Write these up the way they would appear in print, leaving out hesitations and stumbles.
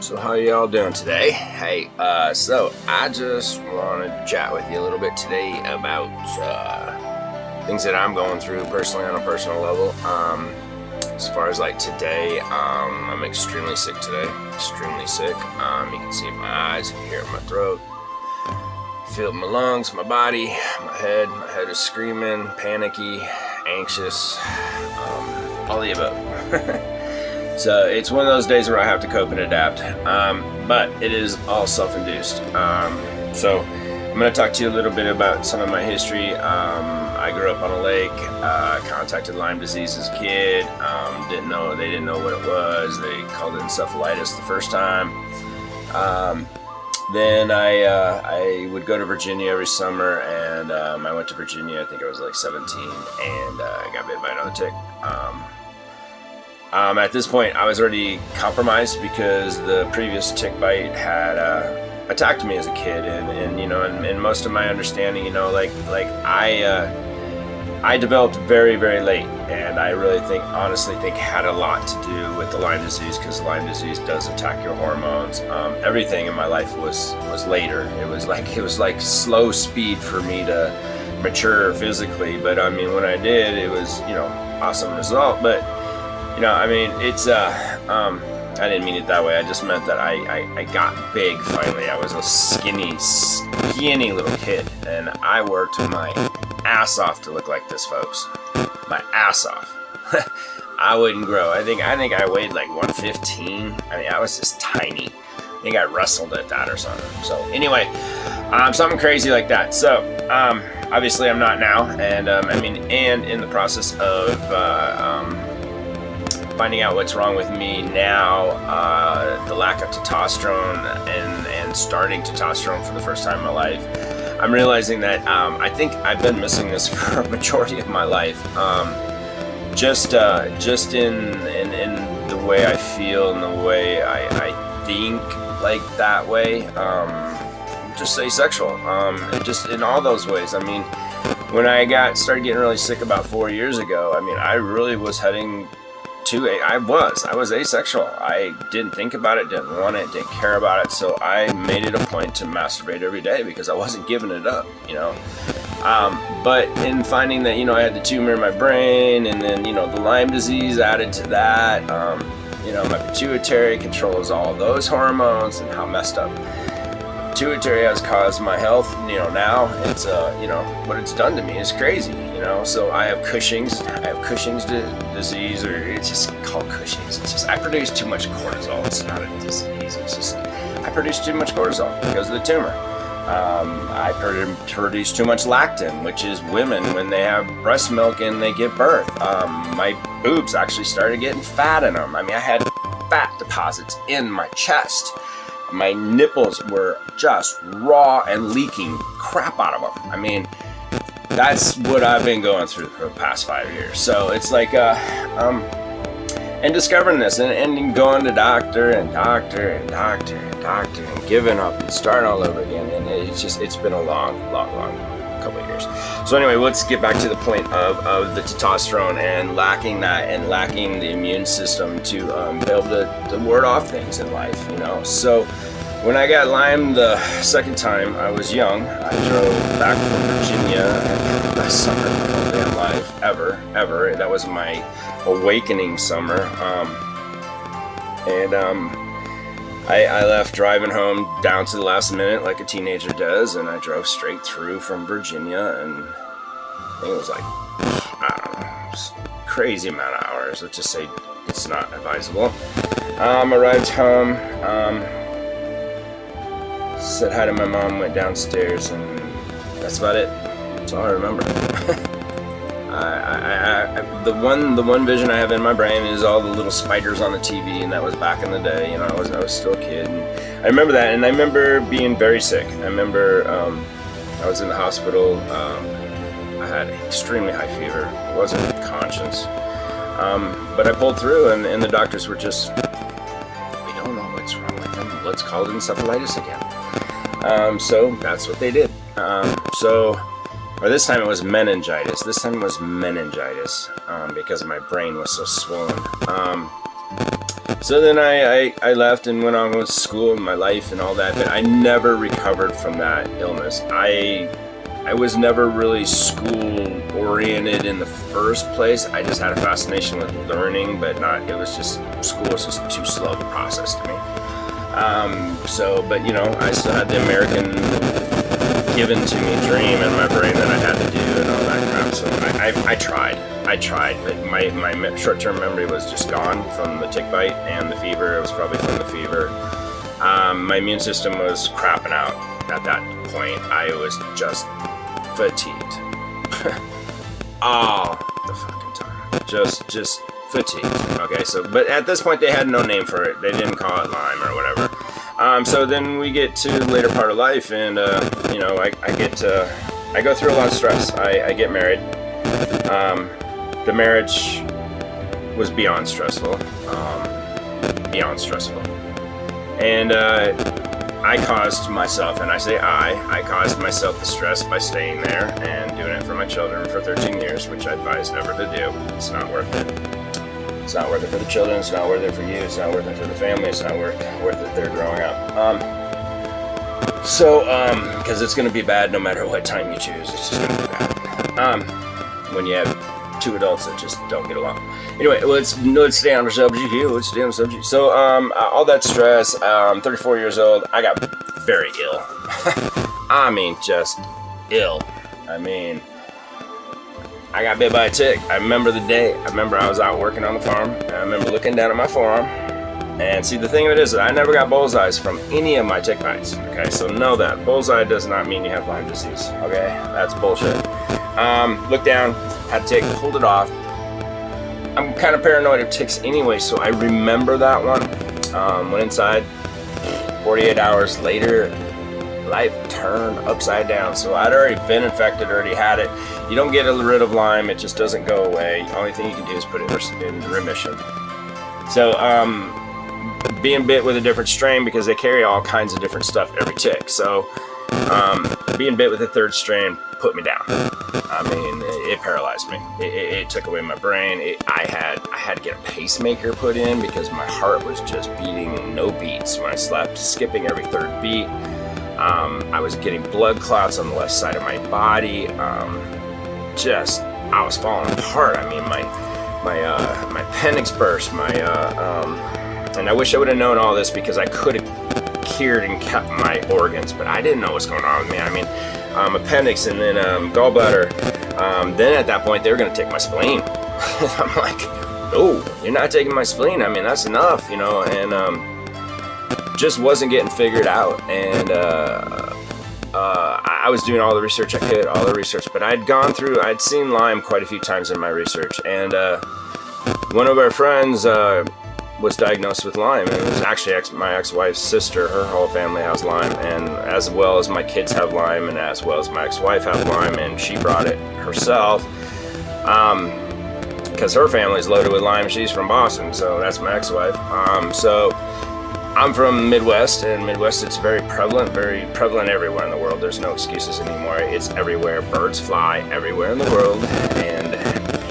So how y'all doing today? Hey, so I just want to chat with you a little bit today about things that I'm going through personally on a personal level. As far as like today, I'm extremely sick today. Extremely sick. You can see it in my eyes, hear it in my throat, feel it in my lungs, my body, my head. My head is screaming, panicky, anxious, all the above. So it's one of those days where I have to cope and adapt, but it is all self-induced. So I'm going to talk to you a little bit about some of my history. I grew up on a lake, contacted Lyme disease as a kid, they didn't know what it was. They called it encephalitis the first time. Then I would go to Virginia every summer, and I went to Virginia, I think I was like 17, and I got bit by another tick. At this point, I was already compromised because the previous tick bite had attacked me as a kid, and you know, and most of my understanding, you know, like I developed very, very late, and I really honestly think had a lot to do with the Lyme disease, because Lyme disease does attack your hormones. Everything in my life was later. It was like slow speed for me to mature physically, but I mean, when I did, it was, you know, awesome result. But you know, I mean, it's, I didn't mean it that way. I just meant that I got big finally. I was a skinny little kid, and I worked my ass off to look like this, folks. My ass off. I wouldn't grow. I think I weighed like 115. I mean, I was just tiny. I think I wrestled at that or something. So anyway, something crazy like that. So, obviously I'm not now, and and in the process of, finding out what's wrong with me now, the lack of testosterone and starting testosterone for the first time in my life, I'm realizing that I think I've been missing this for a majority of my life. Just in the way I feel and the way I think, like that way. Just asexual. Just in all those ways. I mean, when I started getting really sick about 4 years ago, I mean, I really was heading I was asexual. I didn't think about it, didn't want it, didn't care about it, so I made it a point to masturbate every day because I wasn't giving it up, you know. But in finding that, you know, I had the tumor in my brain, and then, you know, the Lyme disease added to that, you know, my pituitary controls all those hormones, and how messed up pituitary has caused my health, you know, now it's, you know, what it's done to me is crazy, you know. So I have Cushing's disease, or it's just called Cushing's. It's just, I produce too much cortisol. It's not a disease, it's just, I produce too much cortisol because of the tumor. I produce too much lactin, which is women when they have breast milk and they give birth. My boobs actually started getting fat in them. I mean, I had fat deposits in my chest. My nipples were just raw and leaking crap out of them. I mean, that's what I've been going through for the past 5 years. So it's like, and discovering this and going to doctor and giving up and starting all over again. And it's been a long couple of years. So anyway, let's get back to the point of the testosterone and lacking that, and lacking the immune system to be able to ward off things in life, you know. So when I got Lyme the second time, I was young. I drove back from Virginia, best summer of my damn life ever. That was my awakening summer. I left driving home down to the last minute like a teenager does, and I drove straight through from Virginia, and I think it was like, I don't know, crazy amount of hours. Let's just say it's not advisable. Arrived home, said hi to my mom, went downstairs, and that's about it. That's all I remember. The one vision I have in my brain is all the little spiders on the TV, and that was back in the day. You know, I was still a kid, and I remember that. And I remember being very sick. I remember I was in the hospital. I had extremely high fever. Wasn't conscious, but I pulled through, and the doctors were just, we don't know what's wrong with him. Let's call it encephalitis again. So that's what they did. Or this time it was meningitis. Because my brain was so swollen. So then I left and went on with school and my life and all that, but I never recovered from that illness. I was never really school oriented in the first place. I just had a fascination with learning, but not, it was just, school was just too slow to process to me. But you know, I still had the American given to me dream in my brain that I had to do and all that crap. So I tried, but my short-term memory was just gone from the tick bite and the fever. It was probably from the fever. My immune system was crapping out at that point. I was just fatigued all the fucking time. Just fatigued. Okay, so but at this point they had no name for it. They didn't call it Lyme or whatever. So then we get to the later part of life, and you know, I go through a lot of stress. I get married. The marriage was beyond stressful. And I caused myself, and I say I caused myself the stress by staying there and doing it for my children for 13 years, which I advise never to do. It's not worth it. It's not worth it for the children, it's not worth it for you, it's not worth it for the family, it's not worth it they're growing up. Because it's going to be bad no matter what time you choose, it's just going to be bad. When you have two adults that just don't get along. Anyway, let's stay on the subject here, So, all that stress, 34 years old, I got very ill. I mean, just ill. I mean, I got bit by a tick. I remember the day. I remember I was out working on the farm, and I remember looking down at my forearm. And see, the thing of it is that I never got bullseyes from any of my tick bites. Okay, so know that. Bullseye does not mean you have Lyme disease. Okay, that's bullshit. Looked down, had a tick, pulled it off. I'm kind of paranoid of ticks anyway, so I remember that one. Went inside. 48 hours later, life turned upside down. So I'd already been infected, already had it. You don't get rid of Lyme, it just doesn't go away. The only thing you can do is put it in remission. So, being bit with a different strain, because they carry all kinds of different stuff, every tick. So, being bit with a third strain put me down. I mean, it paralyzed me. It took away my brain. I had to get a pacemaker put in because my heart was just beating no beats when I slept, skipping every third beat. I was getting blood clots on the left side of my body. I was falling apart. I mean, my appendix burst. And I wish I would have known all this, because I could have cured and kept my organs, but I didn't know what's going on with me. I mean, appendix, and then gallbladder. Then at that point, they were going to take my spleen. I'm like, no, you're not taking my spleen. I mean, that's enough, you know. And just wasn't getting figured out. And I was doing all the research I could, but I'd seen Lyme quite a few times in my research. And one of our friends was diagnosed with Lyme, and it was actually my ex-wife's sister. Her whole family has Lyme, and as well as my kids have Lyme, and as well as my ex-wife have Lyme, and she brought it herself because her family's loaded with Lyme. She's from Boston, so that's my ex-wife. So I'm from Midwest, and Midwest, it's very prevalent everywhere in the world. There's no excuses anymore. It's everywhere. Birds fly everywhere in the world, and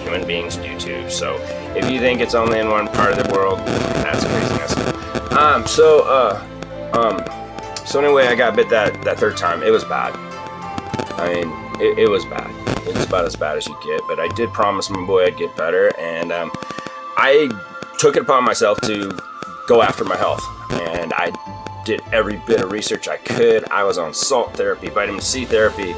human beings do too. So if you think it's only in one part of the world, that's craziness. So anyway, I got bit that third time. It was bad. I mean, it was bad. It's about as bad as you get, but I did promise my boy I'd get better, and I took it upon myself to go after my health, and I did every bit of research I could. I was on salt therapy, vitamin C therapy.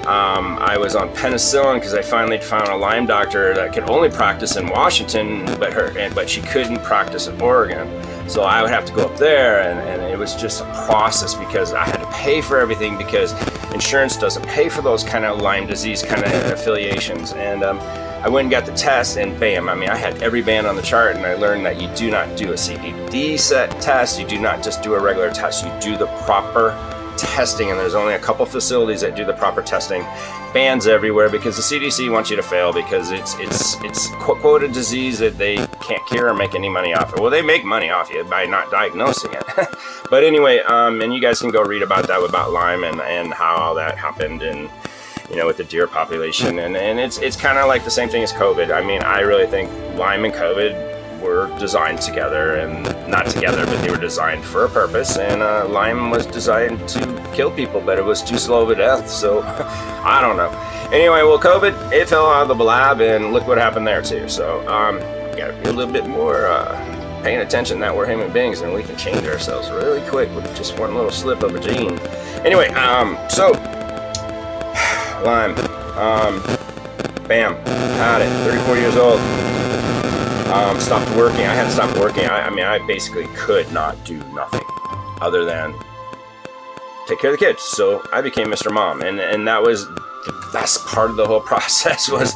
I was on penicillin because I finally found a Lyme doctor that could only practice in Washington, but she couldn't practice in Oregon. So I would have to go up there, and it was just a process because I had to pay for everything because insurance doesn't pay for those kind of Lyme disease kind of affiliations. And I went and got the test, and bam, I mean, I had every band on the chart, and I learned that you do not do a CDD test, you do not just do a regular test, you do the proper testing, and there's only a couple facilities that do the proper testing. Bans everywhere because the CDC wants you to fail because it's quote a disease that they can't cure or make any money off it. Well, they make money off you by not diagnosing it. But anyway, and you guys can go read about that, about Lyme and how all that happened, and you know, with the deer population, and it's kind of like the same thing as COVID. I mean, I really think Lyme and COVID were designed together, and not together, but they were designed for a purpose. And Lyme was designed to kill people, but it was too slow of a death. So I don't know. Anyway, well, COVID, it fell out of the lab, and look what happened there too. So gotta be a little bit more paying attention that we're human beings and we can change ourselves really quick with just one little slip of a gene. Anyway, so Lyme, bam, had it. 34 years old. Stopped working. I had to stop working. I mean, I basically could not do nothing other than take care of the kids. So I became Mr. Mom, and that was the best part of the whole process, was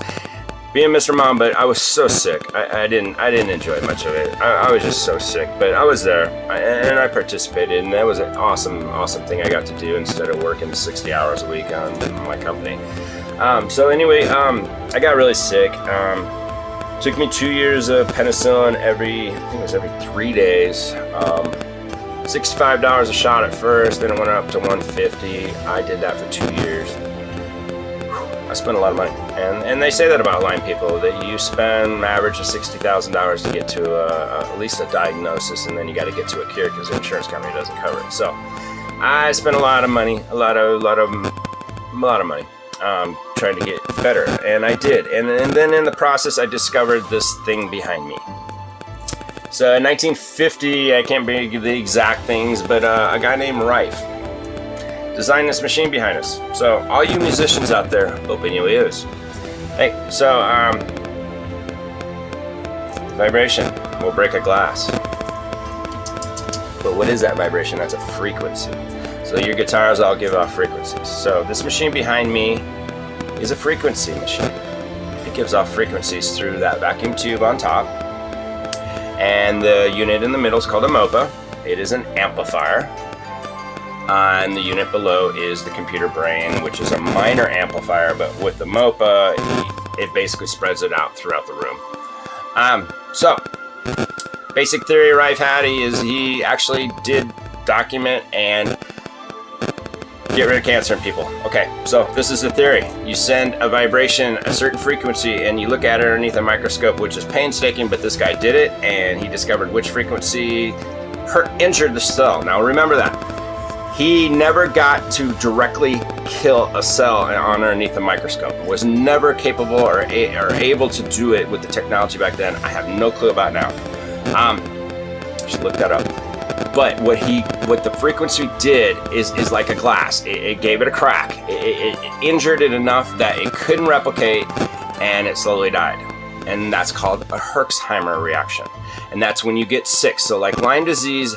being Mr. Mom. But I was so sick. I didn't enjoy much of it. I was just so sick. But I was there, and I participated, and that was an awesome thing I got to do instead of working 60 hours a week on my company. So anyway, I got really sick. Took me 2 years of penicillin every 3 days. $65 a shot at first, then it went up to $150. I did that for 2 years. I spent a lot of money, and they say that about Lyme people, that you spend an average of $60,000 to get to at least a diagnosis, and then you got to get to a cure because the insurance company doesn't cover it. So I spent a lot of money, a lot of money. Trying to get better, and I did, and then in the process I discovered this thing behind me. So in 1950, I can't give the exact things, but a guy named Rife designed this machine behind us. So all you musicians out there, open your ears. Hey, so vibration will break a glass, but what is that vibration? That's a frequency. So your guitars all give off frequencies. So this machine behind me is a frequency machine. It gives off frequencies through that vacuum tube on top. And the unit in the middle is called a MOPA. It is an amplifier. And the unit below is the computer brain, which is a minor amplifier, but with the MOPA, it basically spreads it out throughout the room. So, basic theory Rife had is he actually did document and get rid of cancer in people. Okay, so this is the theory. You send a vibration, a certain frequency, and you look at it underneath a microscope, which is painstaking, but this guy did it, and he discovered which frequency injured the cell. Now remember that. He never got to directly kill a cell underneath a microscope. Was never capable or able to do it with the technology back then. I have no clue about now. I should look that up. But what the frequency did is like a glass. It gave it a crack. It injured it enough that it couldn't replicate, and it slowly died. And that's called a Herxheimer reaction. And that's when you get sick. So like Lyme disease,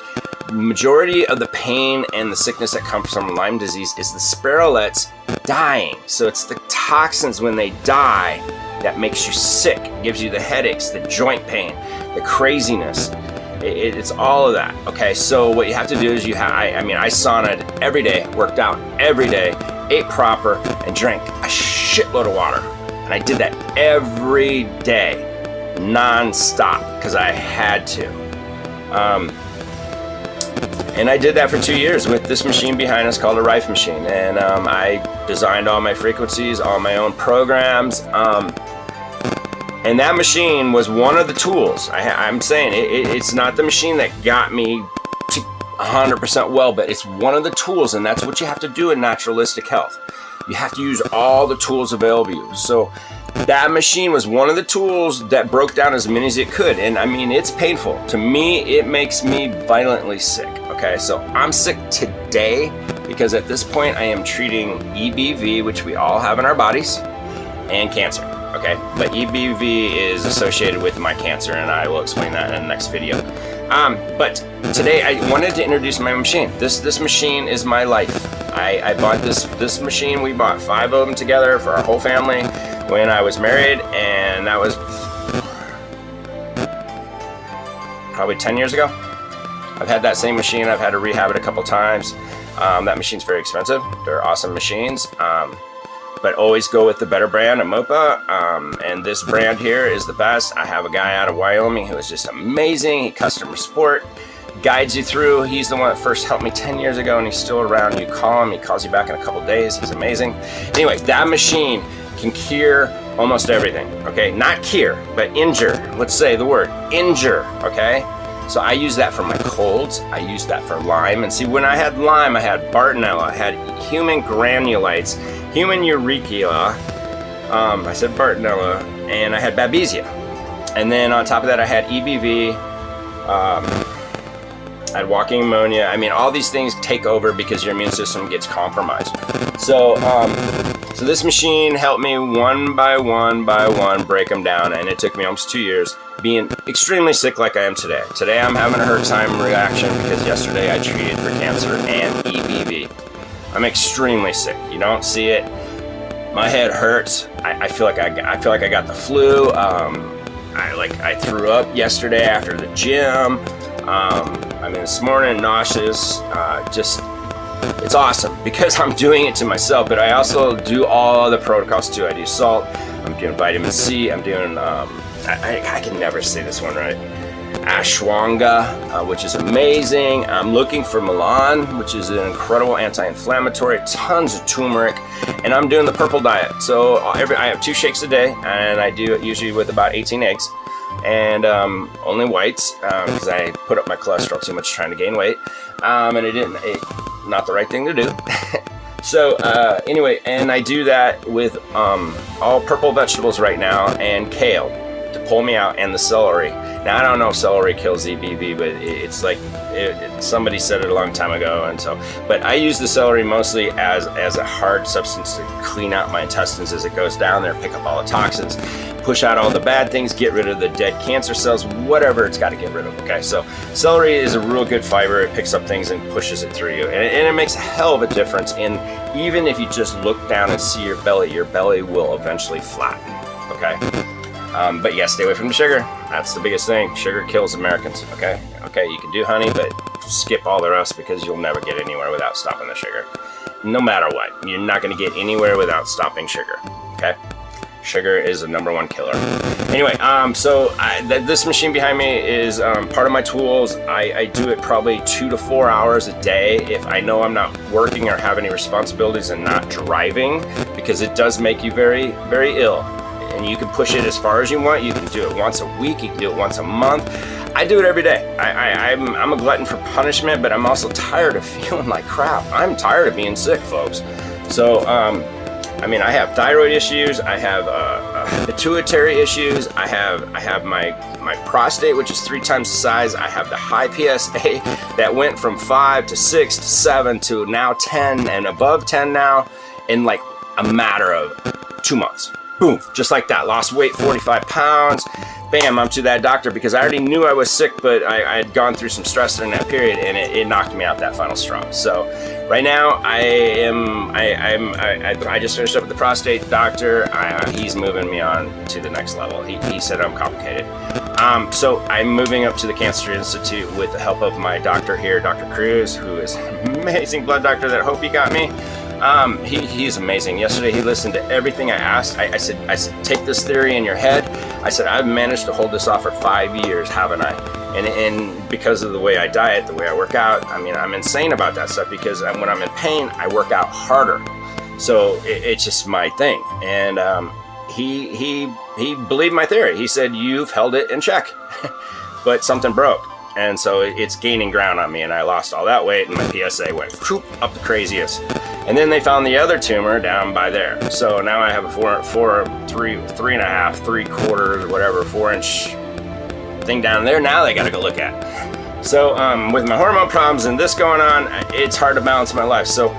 majority of the pain and the sickness that comes from Lyme disease is the spiralets dying. So it's the toxins when they die that makes you sick. It gives you the headaches, the joint pain, the craziness. It's all of that. Okay, so what you have to do is I saunaed every day, worked out every day, ate proper, and drank a shitload of water. And I did that every day, non-stop, because I had to. And I did that for 2 years with this machine behind us called a Rife machine. And I designed all my frequencies, all my own programs. And that machine was one of the tools. I'm saying it's not the machine that got me to 100% well, but it's one of the tools, and that's what you have to do in naturalistic health. You have to use all the tools available to you. So that machine was one of the tools that broke down as many as it could. And I mean, it's painful. To me, it makes me violently sick. Okay, so I'm sick today because at this point I am treating EBV, which we all have in our bodies, and cancer. Okay, but EBV is associated with my cancer, and I will explain that in the next video. But today I wanted to introduce my machine. This machine is my life. I bought this machine. We bought 5 of them together for our whole family when I was married, and that was probably 10 years ago. I've had that same machine. I've had to rehab it a couple times. That machine's very expensive. They're awesome machines. But always go with the better brand, a MOPA, and this brand here is the best. I have a guy out of Wyoming who is just amazing. He customer support, guides you through. He's the one that first helped me 10 years ago, and he's still around. You call him, he calls you back in a couple days. He's amazing. Anyway, that machine can cure almost everything, okay? Not cure, but injure. Let's say the word injure, okay? So I use that for my colds. I use that for Lyme. And see, when I had Lyme, I had Bartonella, I had human granulites, human uricula, I said Bartonella, and I had Babesia. And then on top of that, I had EBV, I had walking pneumonia. I mean, all these things take over because your immune system gets compromised. So, so this machine helped me one by one break them down, and it took me almost 2 years being extremely sick like I am today. Today I'm having a hurt time reaction because yesterday I treated for cancer and EBV. I'm extremely sick. You don't see it. My head hurts. I feel like I got the flu. I threw up yesterday after the gym. I mean, this morning nauseous. It's awesome because I'm doing it to myself, but I also do all the protocols too. I do salt, I'm doing vitamin C, I'm doing, I can never say this one right, ashwagandha, which is amazing. I'm looking for Milan, which is an incredible anti-inflammatory, tons of turmeric, and I'm doing the purple diet. So I have 2 shakes a day, and I do it usually with about 18 eggs. And only whites because I put up my cholesterol too much trying to gain weight, and not the right thing to do. So anyway, and I do that with all purple vegetables right now and kale to pull me out, and the celery. Now I don't know if celery kills EBV, but it's like somebody said it a long time ago, and so. But I use the celery mostly as a hard substance to clean out my intestines as it goes down there, pick up all the toxins, push out all the bad things, get rid of the dead cancer cells, whatever it's got to get rid of. Okay, so celery is a real good fiber. It picks up things and pushes it through you, and it makes a hell of a difference. And even if you just look down and see your belly will eventually flatten. Okay. But yeah, stay away from the sugar. That's the biggest thing. Sugar kills Americans, okay? Okay, you can do honey, but skip all the rest because you'll never get anywhere without stopping the sugar. No matter what, you're not going to get anywhere without stopping sugar, okay? Sugar is the #1 killer. Anyway, so this machine behind me is part of my tools. I do it probably 2 to 4 hours a day if I know I'm not working or have any responsibilities and not driving, because it does make you very, very ill. And you can push it as far as you want. You can do it once a week. You can do it once a month. I do it every day. I'm a glutton for punishment, but I'm also tired of feeling like crap. I'm tired of being sick, folks. So, I mean, I have thyroid issues. I have pituitary issues. I have my prostate, which is 3 times the size. I have the high PSA that went from 5 to 6 to 7 to now 10 and above 10 now in like a matter of 2 months. Boom, just like that. Lost weight, 45 pounds. Bam, I'm to that doctor because I already knew I was sick, but I had gone through some stress during that period, and it knocked me out that final straw. So right now I just finished up with the prostate doctor. He's moving me on to the next level. He said I'm complicated. So I'm moving up to the Cancer Institute with the help of my doctor here, Dr. Cruz, who is an amazing blood doctor that Hopi got me. He's amazing. Yesterday he listened to everything I asked. I said, take this theory in your head. I said, I've managed to hold this off for 5 years, haven't I? And because of the way I diet, the way I work out, I mean, I'm insane about that stuff because when I'm in pain, I work out harder. So it's just my thing. And he believed my theory. He said, you've held it in check, but something broke. And so it's gaining ground on me, and I lost all that weight, and my PSA went up the craziest. And then they found the other tumor down by there. So now I have a 4-inch thing down there. Now they got to go look at. So with my hormone problems and this going on, it's hard to balance my life. So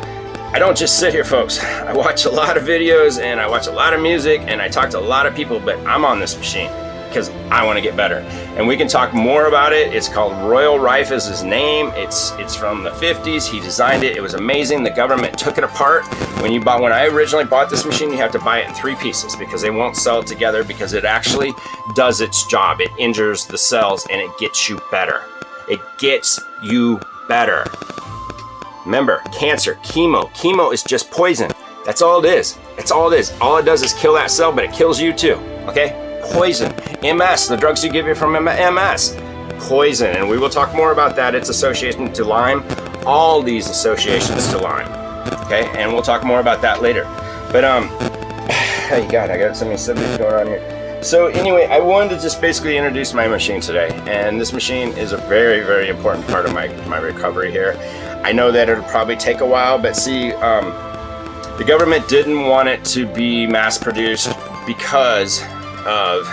I don't just sit here, folks. I watch a lot of videos, and I watch a lot of music, and I talk to a lot of people, but I'm on this machine because I want to get better. And we can talk more about it. It's called Royal Rife is his name. It's from the 50s. He designed it. It was amazing. The government took it apart. When I originally bought this machine, you have to buy it in 3 pieces because they won't sell it together because it actually does its job. It injures the cells and it gets you better. It gets you better. Remember, cancer, chemo. Chemo is just poison. That's all it is. That's all it is. All it does is kill that cell, but it kills you too. Okay? Poison. MS, the drugs you give you from MS. Poison, and we will talk more about that. Its association to Lyme, all these associations to Lyme. Okay, and we'll talk more about that later. But Hey, God, I got so many subjects going on here. So anyway, I wanted to just basically introduce my machine today, and this machine is a very, very important part of my recovery here. I know that it'll probably take a while, but see, the government didn't want it to be mass produced because of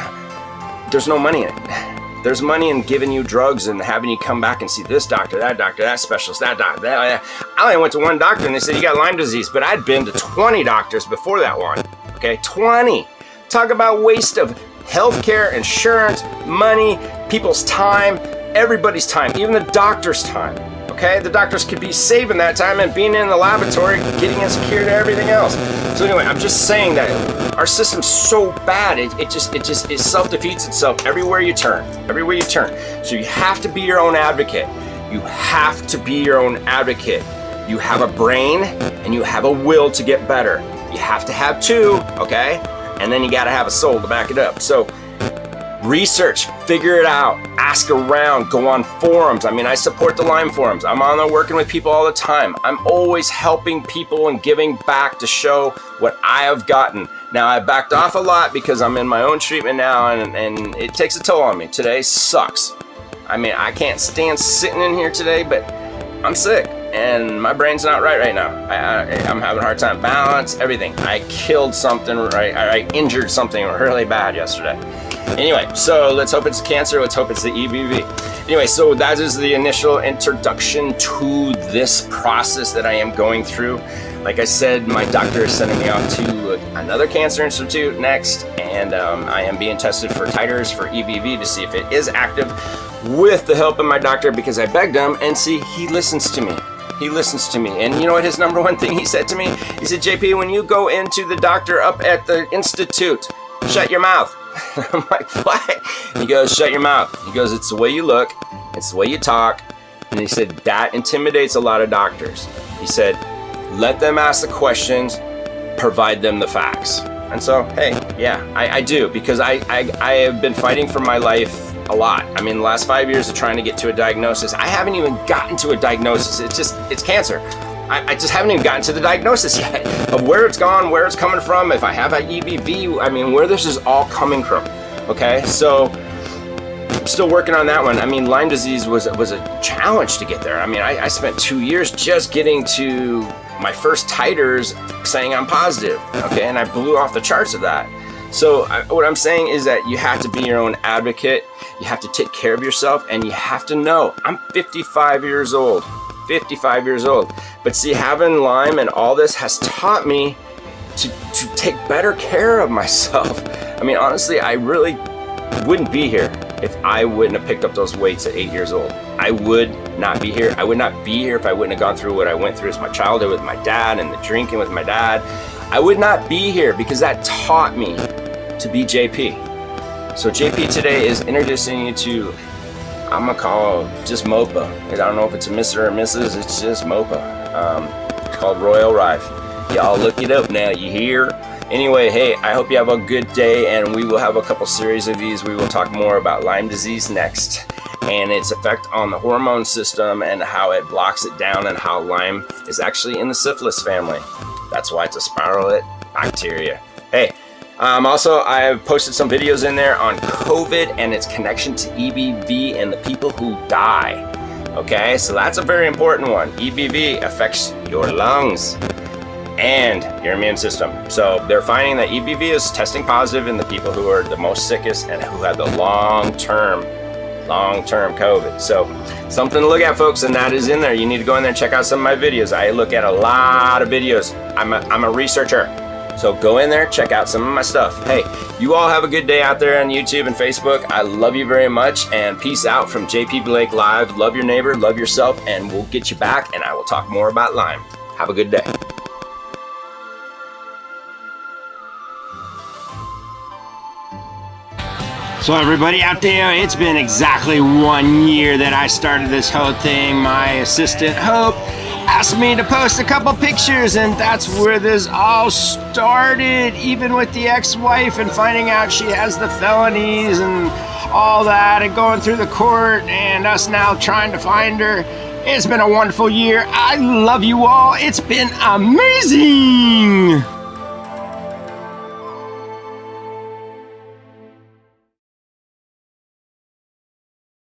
there's no money in it. There's money in giving you drugs and having you come back and see this doctor, that specialist, that doctor, that. I only went to one doctor and they said you got Lyme disease, but I'd been to 20 doctors before that one. Okay, 20. Talk about waste of healthcare, insurance, money, people's time, everybody's time, even the doctor's time. Okay, the doctors could be saving that time and being in the laboratory, getting us cured and everything else. So anyway, I'm just saying that our system's so bad, it self-defeats itself everywhere you turn, everywhere you turn. So you have to be your own advocate. You have to be your own advocate. You have a brain and you have a will to get better. You have to have two, okay? And then you gotta have a soul to back it up. So research, figure it out, ask around, go on forums. I mean, I support the Lyme forums. I'm on there working with people all the time. I'm always helping people and giving back to show what I have gotten. Now, I backed off a lot because I'm in my own treatment now, and it takes a toll on me. Today sucks. I mean, I can't stand sitting in here today, but I'm sick and my brain's not right now. I'm having a hard time balance, everything. I killed something, I injured something really bad yesterday. Anyway, so let's hope it's cancer, let's hope it's the EBV. Anyway, so that is the initial introduction to this process that I am going through. Like I said, my doctor is sending me off to another cancer institute next, and I am being tested for titers for EBV to see if it is active with the help of my doctor, because I begged him, and see, he listens to me. He listens to me. And you know what his number one thing he said to me? He said, JP, when you go into the doctor up at the institute, shut your mouth. I'm like, what? He goes, shut your mouth. He goes, it's the way you look, it's the way you talk. And he said, that intimidates a lot of doctors. He said, let them ask the questions, provide them the facts. And so, hey, yeah, I do, because I have been fighting for my life a lot. I mean, the last 5 years of trying to get to a diagnosis, I haven't even gotten to a diagnosis. It's cancer. I just haven't even gotten to the diagnosis yet of where it's gone, where it's coming from, if I have an EBV, I mean, where this is all coming from, okay? So I'm still working on that one. I mean, Lyme disease was a challenge to get there. I mean, I spent 2 years just getting to my first titers saying I'm positive, okay? And I blew off the charts of that. So what I'm saying is that you have to be your own advocate, you have to take care of yourself, and you have to know, I'm 55 years old. 55 years old. But see, having Lyme and all this has taught me to take better care of myself. I mean, honestly, I really wouldn't be here if I wouldn't have picked up those weights at 8 years old. I would not be here. I would not be here if I wouldn't have gone through what I went through as my childhood with my dad and the drinking with my dad. I would not be here because that taught me to be JP. So JP today is introducing you to, I'm gonna call just MOPA. I don't know if it's a Mr. or Mrs. It's just MOPA. It's called Royal Rife. Y'all look it up now, you hear? Anyway, hey, I hope you have a good day, and we will have a couple series of these. We will talk more about Lyme disease next and its effect on the hormone system and how it blocks it down, and how Lyme is actually in the syphilis family. That's why it's a spirulate bacteria. Hey, also, I have posted some videos in there on COVID and its connection to EBV and the people who die. Okay, so that's a very important one. EBV affects your lungs and your immune system. So they're finding that EBV is testing positive in the people who are the most sickest and who have the long-term COVID. So something to look at, folks, and that is in there. You need to go in there and check out some of my videos. I look at a lot of videos. I'm a researcher. So go in there, check out some of my stuff. Hey, you all have a good day out there on YouTube and Facebook. I love you very much, and peace out from JP Blake Live. Love your neighbor, love yourself, and we'll get you back, and I will talk more about Lyme. Have a good day. So everybody out there, it's been exactly 1 year that I started this whole thing. My assistant, Hope, asked me to post a couple pictures, and that's where this all started, even with the ex-wife and finding out she has the felonies and all that, and going through the court, and us now trying to find her. It's been a wonderful year. I love you all. It's been amazing.